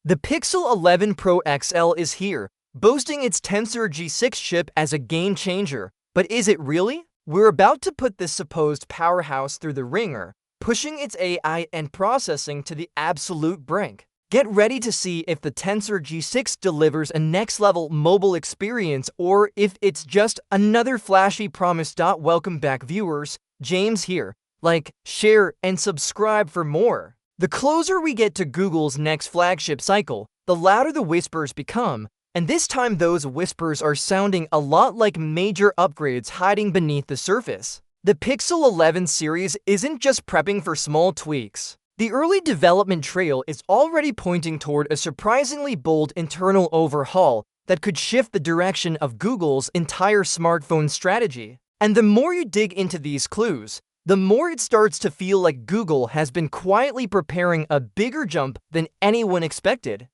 The Pixel 11 Pro XL is here, boasting its Tensor G6 chip as a game changer. But is it really? We're about to put this supposed powerhouse through the ringer, pushing its AI and processing to the absolute brink. Get ready to see if the Tensor G6 delivers a next-level mobile experience or if it's just another flashy promise. Welcome back, viewers. James here. Like, share, and subscribe for more. The closer we get to Google's next flagship cycle, the louder the whispers become, and this time those whispers are sounding a lot like major upgrades hiding beneath the surface. The Pixel 11 series isn't just prepping for small tweaks. The early development trail is already pointing toward a surprisingly bold internal overhaul that could shift the direction of Google's entire smartphone strategy. And the more you dig into these clues, the more it starts to feel like Google has been quietly preparing a bigger jump than anyone expected.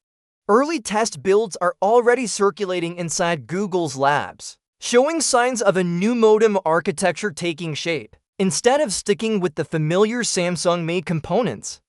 Early test builds are already circulating inside Google's labs, showing signs of a new modem architecture taking shape, instead of sticking with the familiar Samsung-made components.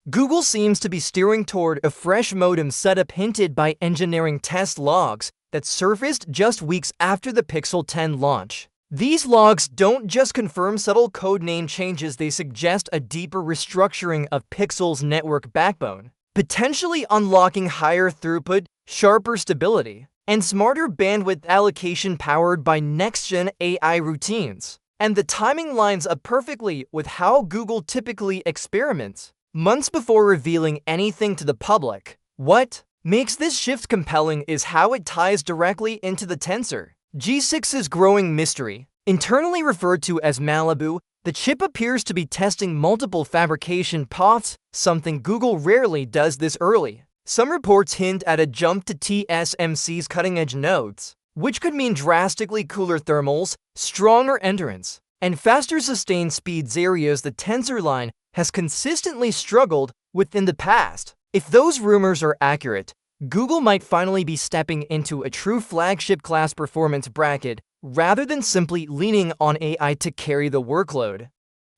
Google seems to be steering toward a fresh modem setup hinted by engineering test logs that surfaced just weeks after the Pixel 10 launch. These logs don't just confirm subtle codename changes, they suggest a deeper restructuring of Pixel's network backbone, potentially unlocking higher throughput, sharper stability, and smarter bandwidth allocation powered by next-gen AI routines. And the timing lines up perfectly with how Google typically experiments, months before revealing anything to the public. What makes this shift compelling is how it ties directly into the Tensor G6's growing mystery. Internally referred to as Malibu, the chip appears to be testing multiple fabrication paths, something Google rarely does this early. Some reports hint at a jump to TSMC's cutting-edge nodes, which could mean drastically cooler thermals, stronger endurance, and faster sustained speeds, areas the Tensor line has consistently struggled with in the past. If those rumors are accurate, Google might finally be stepping into a true flagship-class performance bracket rather than simply leaning on AI to carry the workload.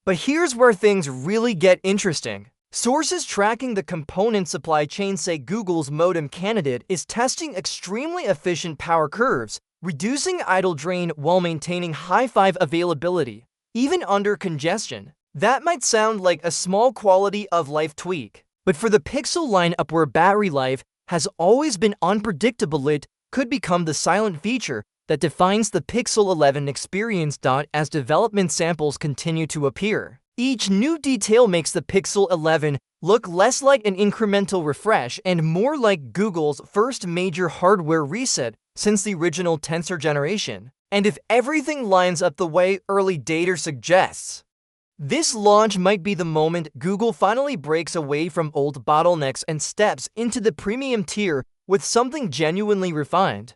But here's where things really get interesting. Sources tracking the component supply chain say Google's modem candidate is testing extremely efficient power curves, reducing idle drain while maintaining high 5 availability, even under congestion. That might sound like a small quality-of-life tweak, but for the Pixel lineup where battery life has always been unpredictable, it could become the silent feature that defines the Pixel 11 experience. As development samples continue to appear, each new detail makes the Pixel 11 look less like an incremental refresh and more like Google's first major hardware reset since the original Tensor generation. And if everything lines up the way early data suggests, this launch might be the moment Google finally breaks away from old bottlenecks and steps into the premium tier with something genuinely refined.